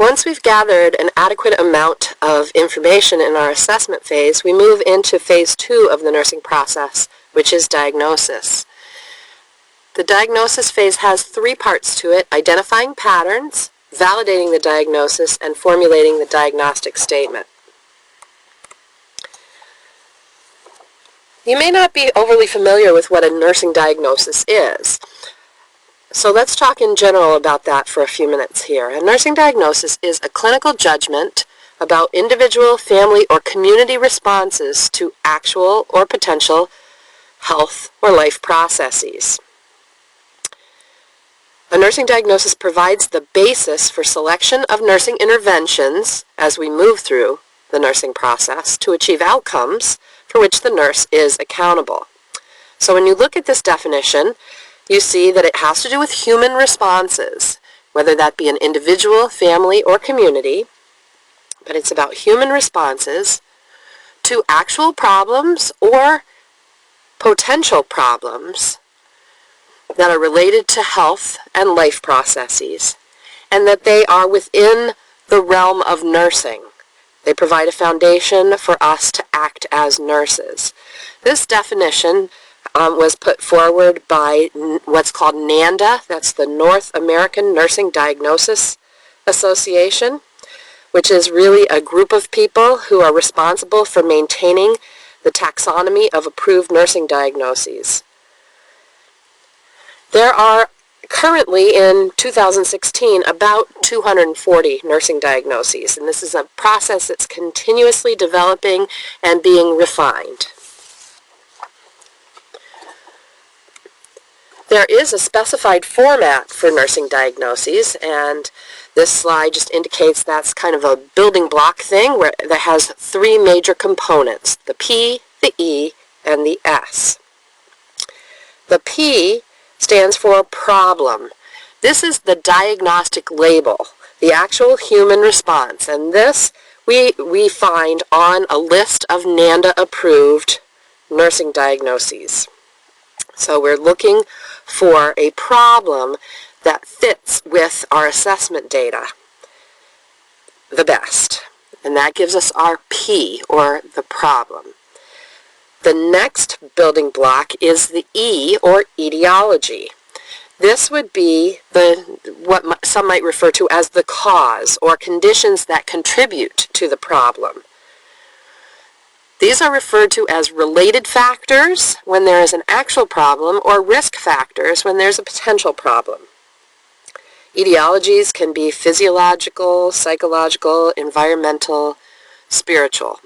Once we've gathered an adequate amount of information in our assessment phase, we move into phase 2 of the nursing process, which is diagnosis. The diagnosis phase has 3 parts to it: identifying patterns, validating the diagnosis, and formulating the diagnostic statement. You may not be overly familiar with what a nursing diagnosis is. So let's talk in general about that for a few minutes here. A nursing diagnosis is a clinical judgment about individual, family, or community responses to actual or potential health or life processes. A nursing diagnosis provides the basis for selection of nursing interventions as we move through the nursing process to achieve outcomes for which the nurse is accountable. So when you look at this definition, you see that it has to do with human responses, whether that be an individual, family, or community, but it's about human responses to actual problems or potential problems that are related to health and life processes, and that they are within the realm of nursing. They provide a foundation for us to act as nurses. This definition was put forward by what's called NANDA, that's the North American Nursing Diagnosis Association, which is really a group of people who are responsible for maintaining the taxonomy of approved nursing diagnoses. There are currently, in 2016, about 240 nursing diagnoses, and this is a process that's continuously developing and being refined. There is a specified format for nursing diagnoses, and this slide just indicates that's kind of a building block thing that has 3 major components: the P, the E, and the S. The P stands for problem. This is the diagnostic label, the actual human response, and this we find on a list of NANDA-approved nursing diagnoses. So we're looking for a problem that fits with our assessment data the best, and that gives us our P, or the problem. The next building block is the E, or etiology. This would be what some might refer to as the cause, or conditions that contribute to the problem. These are referred to as related factors when there is an actual problem, or risk factors when there's a potential problem. Etiologies can be physiological, psychological, environmental, spiritual.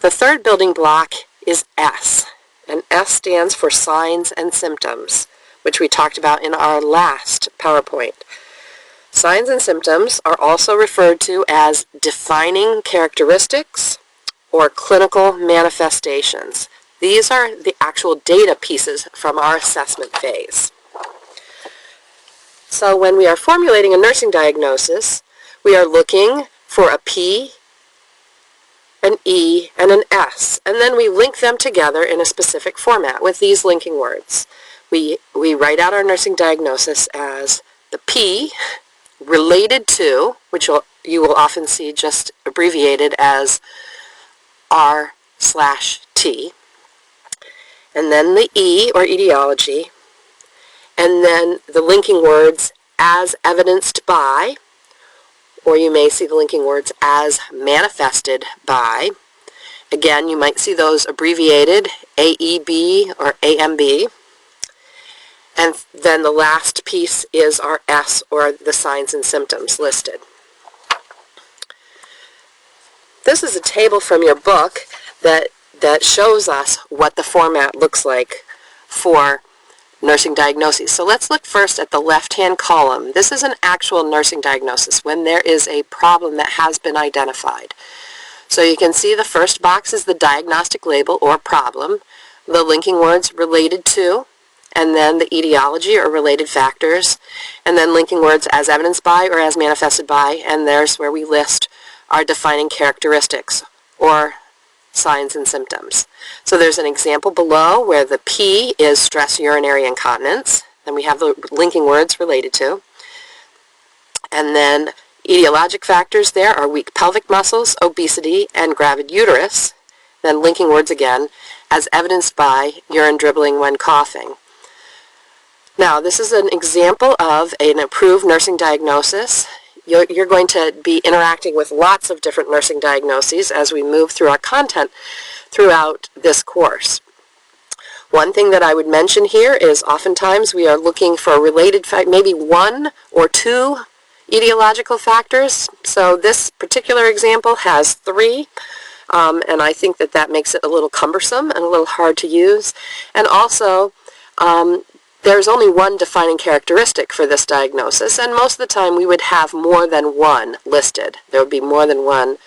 The third building block is S, and S stands for signs and symptoms, which we talked about in our last PowerPoint. Signs and symptoms are also referred to as defining characteristics or clinical manifestations. These are the actual data pieces from our assessment phase. So when we are formulating a nursing diagnosis, we are looking for a P, an E, and an S, and then we link them together in a specific format with these linking words. We write out our nursing diagnosis as the P, related to, which you will often see just abbreviated as R/T, and then the E, or etiology, and then the linking words as evidenced by, or you may see the linking words as manifested by. Again, you might see those abbreviated AEB or AMB. And then the last piece is our S, or the signs and symptoms listed. This is a table from your book that shows us what the format looks like for nursing diagnoses. So let's look first at the left-hand column. This is an actual nursing diagnosis when there is a problem that has been identified. So you can see the first box is the diagnostic label, or problem, the linking words related to, and then the etiology, or related factors, and then linking words as evidenced by, or as manifested by, and there's where we list our defining characteristics, or signs and symptoms. So there's an example below where the P is stress urinary incontinence, and we have the linking words related to, And then etiologic factors there are weak pelvic muscles, obesity, and gravid uterus. Then linking words again, as evidenced by urine dribbling when coughing. Now, this is an example of an approved nursing diagnosis. You're going to be interacting with lots of different nursing diagnoses as we move through our content throughout this course. One thing that I would mention here is oftentimes we are looking for a related fact, maybe one or two etiological factors. So this particular example has 3, and I think that that makes it a little cumbersome and a little hard to use. And also, there's only one defining characteristic for this diagnosis, and most of the time we would have more than one listed. There would be more than one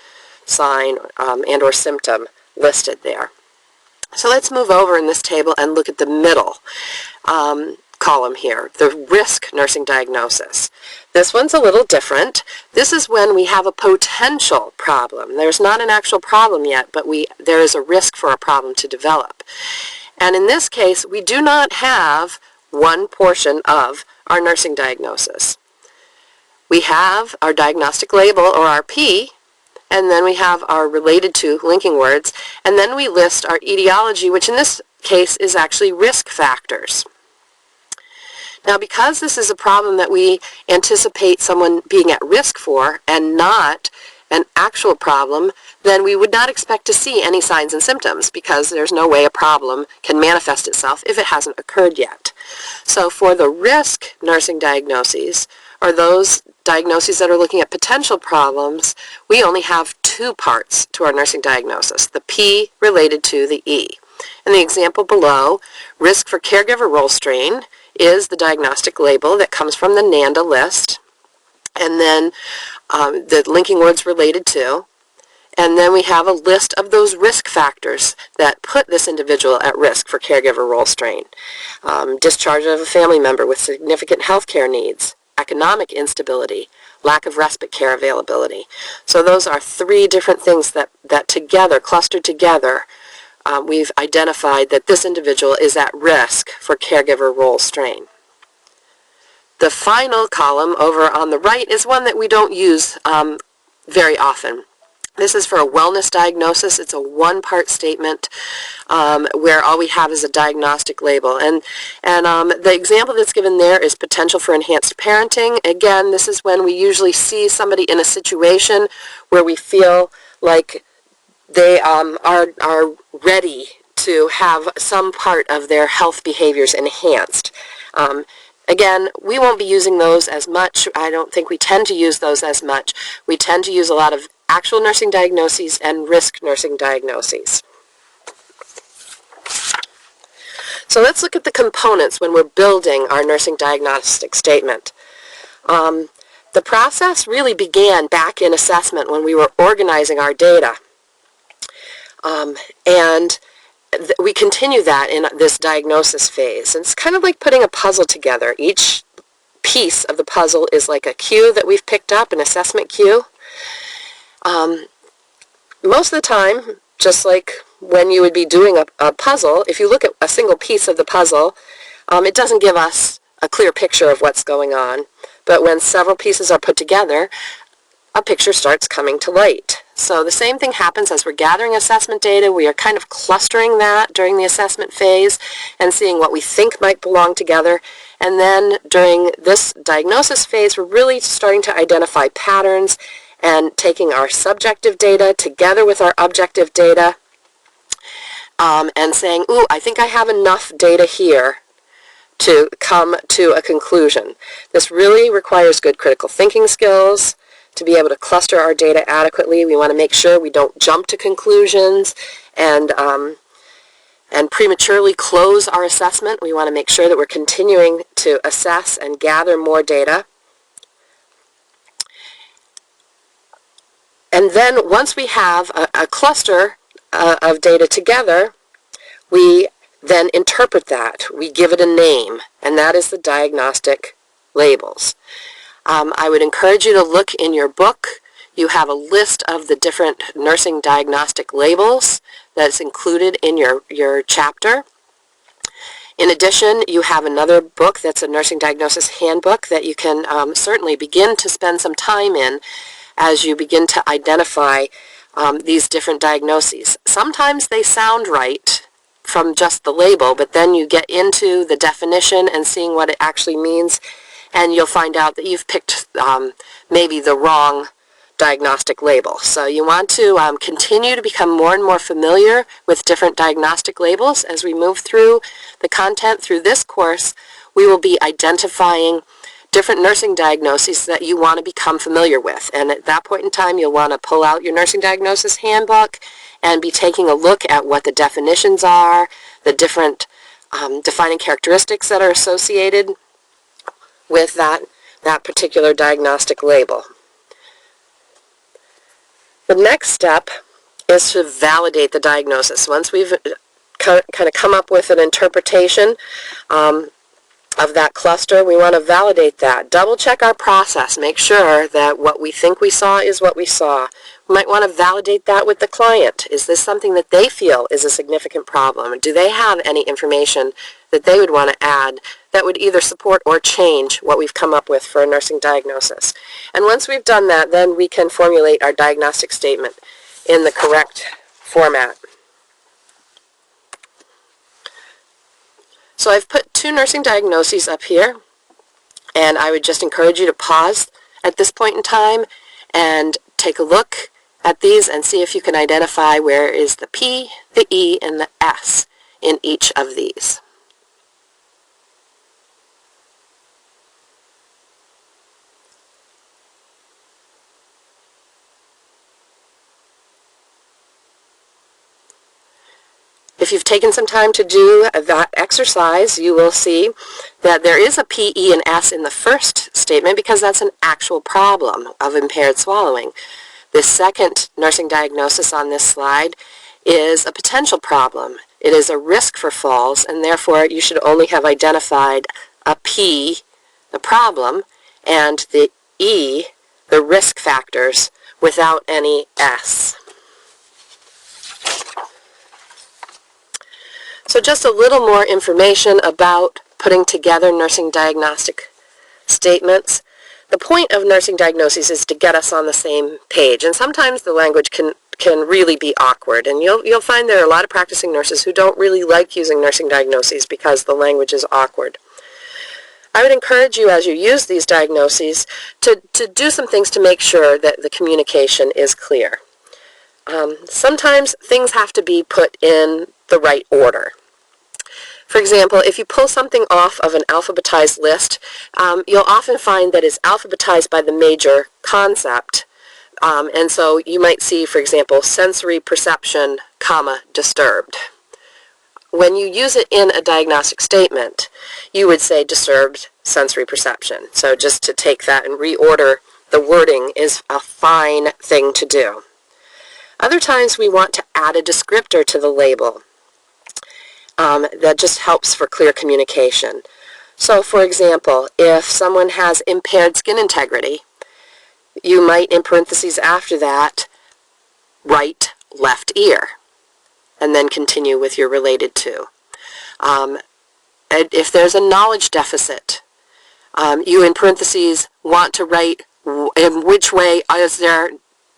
sign and or symptom listed there. So let's move over in this table and look at the middle column here, the risk nursing diagnosis. This one's a little different. This is when we have a potential problem. There's not an actual problem yet, but there is a risk for a problem to develop. And in this case, we do not have one portion of our nursing diagnosis. We have our diagnostic label, or our P, and then we have our related to linking words, and then we list our etiology, which in this case is actually risk factors. Now, because this is a problem that we anticipate someone being at risk for and not an actual problem, then we would not expect to see any signs and symptoms because there's no way a problem can manifest itself if it hasn't occurred yet. So for the risk nursing diagnoses, or those diagnoses that are looking at potential problems, we only have 2 parts to our nursing diagnosis, the P related to the E. In the example below, risk for caregiver role strain is the diagnostic label that comes from the NANDA list, and then the linking words related to, and then we have a list of those risk factors that put this individual at risk for caregiver role strain. Discharge of a family member with significant health care needs, economic instability, lack of respite care availability. So those are 3 different things that together, clustered together, we've identified that this individual is at risk for caregiver role strain. The final column over on the right is one that we don't use very often. This is for a wellness diagnosis. It's a 1-part statement where all we have is a diagnostic label. And the example that's given there is potential for enhanced parenting. Again, this is when we usually see somebody in a situation where we feel like they are ready to have some part of their health behaviors enhanced. Again, we won't be using those as much. I don't think we tend to use those as much. We tend to use a lot of actual nursing diagnoses and risk nursing diagnoses. So let's look at the components when we're building our nursing diagnostic statement. The process really began back in assessment when we were organizing our data. And we continue that in this diagnosis phase. And it's kind of like putting a puzzle together. Each piece of the puzzle is like a cue that we've picked up, an assessment cue. Most of the time, just like when you would be doing a puzzle, if you look at a single piece of the puzzle, it doesn't give us a clear picture of what's going on. But when several pieces are put together, a picture starts coming to light. So the same thing happens as we're gathering assessment data. We are kind of clustering that during the assessment phase and seeing what we think might belong together. And then during this diagnosis phase, we're really starting to identify patterns and taking our subjective data together with our objective data and saying, ooh, I think I have enough data here to come to a conclusion. This really requires good critical thinking skills to be able to cluster our data adequately. We want to make sure we don't jump to conclusions and prematurely close our assessment. We want to make sure that we're continuing to assess and gather more data. And then once we have a cluster of data together, we then interpret that. We give it a name, and that is the diagnostic labels. I would encourage you to look in your book. You have a list of the different nursing diagnostic labels that's included in your chapter. In addition, you have another book that's a nursing diagnosis handbook that you can certainly begin to spend some time in as you begin to identify these different diagnoses. Sometimes they sound right from just the label, but then you get into the definition and seeing what it actually means, and you'll find out that you've picked maybe the wrong diagnostic label. So you want to continue to become more and more familiar with different diagnostic labels. As we move through the content through this course, we will be identifying different nursing diagnoses that you want to become familiar with. And at that point in time, you'll want to pull out your nursing diagnosis handbook and be taking a look at what the definitions are, the different defining characteristics that are associated with that particular diagnostic label. The next step is to validate the diagnosis. Once we've kind of come up with an interpretation of that cluster, we want to validate that. Double check our process. Make sure that what we think we saw is what we saw. We might want to validate that with the client. Is this something that they feel is a significant problem? Do they have any information that they would want to add that would either support or change what we've come up with for a nursing diagnosis? And once we've done that, then we can formulate our diagnostic statement in the correct format. So I've put 2 nursing diagnoses up here, and I would just encourage you to pause at this point in time and take a look at these and see if you can identify where is the P, the E, and the S in each of these. If you've taken some time to do that exercise, you will see that there is a P, E, and S in the first statement because that's an actual problem of impaired swallowing. This second nursing diagnosis on this slide is a potential problem. It is a risk for falls, and therefore you should only have identified a P, the problem, and the E, the risk factors, without any S. So just a little more information about putting together nursing diagnostic statements. The point of nursing diagnoses is to get us on the same page, and sometimes the language can really be awkward, and you'll find there are a lot of practicing nurses who don't really like using nursing diagnoses because the language is awkward. I would encourage you as you use these diagnoses to do some things to make sure that the communication is clear. Sometimes things have to be put in the right order. For example, if you pull something off of an alphabetized list, you'll often find that it's alphabetized by the major concept. And so you might see, for example, sensory perception, comma, disturbed. When you use it in a diagnostic statement, you would say disturbed sensory perception. So just to take that and reorder the wording is a fine thing to do. Other times we want to add a descriptor to the label. That just helps for clear communication. So for example, if someone has impaired skin integrity, you might in parentheses after that write left ear and then continue with your related to. And if there's a knowledge deficit, you in parentheses want to write in which way is their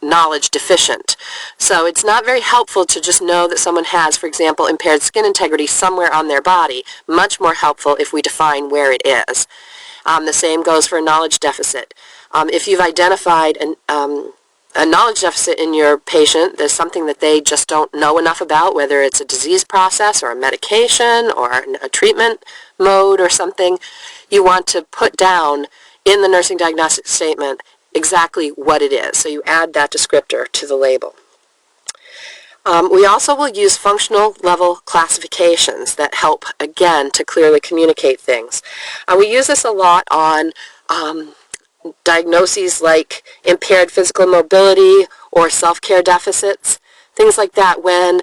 knowledge deficient. So it's not very helpful to just know that someone has, for example, impaired skin integrity somewhere on their body. Much more helpful if we define where it is. The same goes for a knowledge deficit. If you've identified a knowledge deficit in your patient, there's something that they just don't know enough about, whether it's a disease process or a medication or a treatment mode or something, you want to put down in the nursing diagnostic statement exactly what it is. So you add that descriptor to the label. We also will use functional level classifications that help, again, to clearly communicate things. We use this a lot on diagnoses like impaired physical mobility or self-care deficits, things like that, when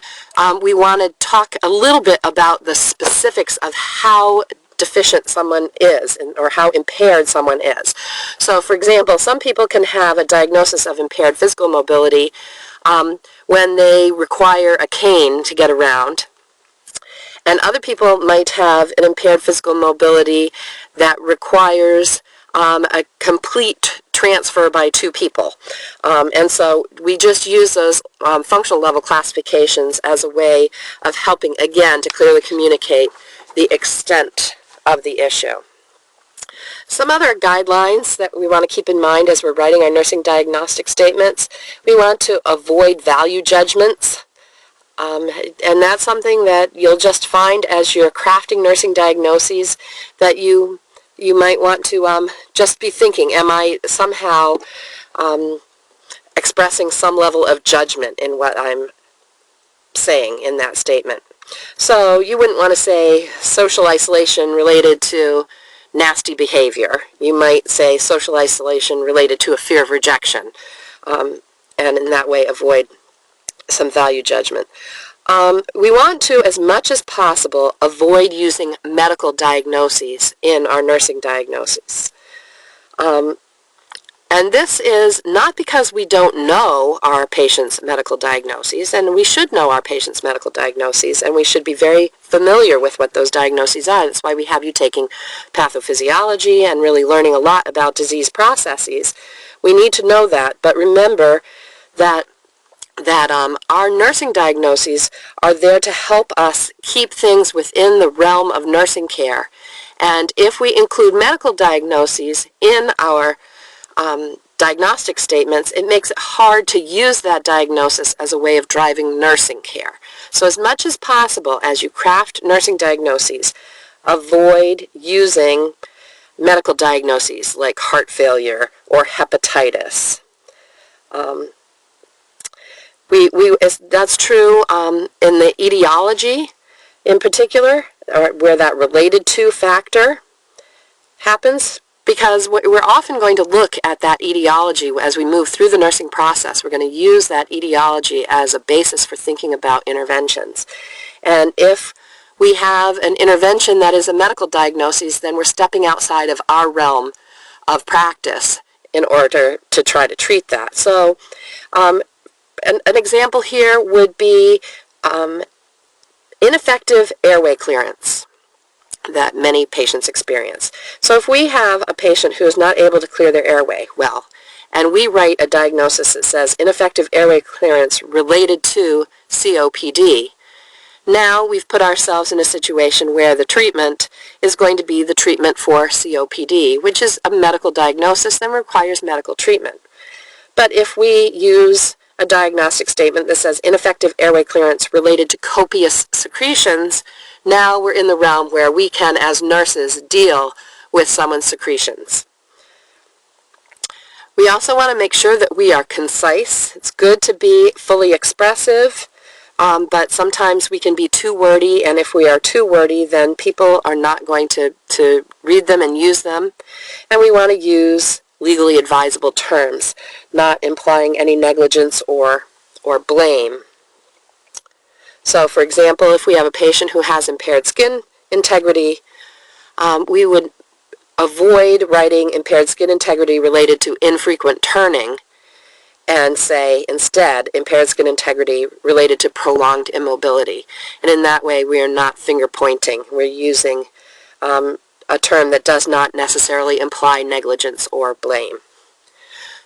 we want to talk a little bit about the specifics of how deficient someone is or how impaired someone is. So for example, some people can have a diagnosis of impaired physical mobility when they require a cane to get around, And other people might have an impaired physical mobility that requires a complete transfer by two people. And so we just use those functional level classifications as a way of helping, again, to clearly communicate the extent of the issue. Some other guidelines that we want to keep in mind as we're writing our nursing diagnostic statements: we want to avoid value judgments. And that's something that you'll just find as you're crafting nursing diagnoses, that you might want to just be thinking, am I somehow expressing some level of judgment in what I'm saying in that statement? So you wouldn't want to say social isolation related to nasty behavior. You might say social isolation related to a fear of rejection, and in that way avoid some value judgment. We want to, as much as possible, avoid using medical diagnoses in our nursing diagnoses. And this is not because we don't know our patient's medical diagnoses, and we should know our patient's medical diagnoses, and we should be very familiar with what those diagnoses are. That's why we have you taking pathophysiology and really learning a lot about disease processes. We need to know that, but remember that our nursing diagnoses are there to help us keep things within the realm of nursing care. And if we include medical diagnoses in our diagnostic statements, it makes it hard to use that diagnosis as a way of driving nursing care. So as much as possible, as you craft nursing diagnoses, avoid using medical diagnoses like heart failure or hepatitis. That's true in the etiology in particular, or where that related to factor happens, because we're often going to look at that etiology as we move through the nursing process. We're going to use that etiology as a basis for thinking about interventions. And if we have an intervention that is a medical diagnosis, then we're stepping outside of our realm of practice in order to try to treat that. So an example here would be ineffective airway clearance that many patients experience. So if we have a patient who is not able to clear their airway well, and we write a diagnosis that says ineffective airway clearance related to COPD, now we've put ourselves in a situation where the treatment is going to be the treatment for COPD, which is a medical diagnosis and requires medical treatment. But if we use a diagnostic statement that says ineffective airway clearance related to copious secretions, now we're in the realm where we can, as nurses, deal with someone's secretions. We also want to make sure that we are concise. It's good to be fully expressive, but sometimes we can be too wordy, and if we are too wordy, then people are not going to read them and use them. And we want to use legally advisable terms, not implying any negligence or blame. So, for example, if we have a patient who has impaired skin integrity, we would avoid writing impaired skin integrity related to infrequent turning and say instead impaired skin integrity related to prolonged immobility. And in that way, we are not finger pointing. We're using a term that does not necessarily imply negligence or blame.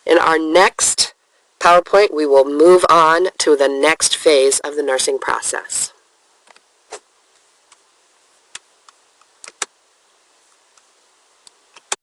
In our next PowerPoint, we will move on to the next phase of the nursing process.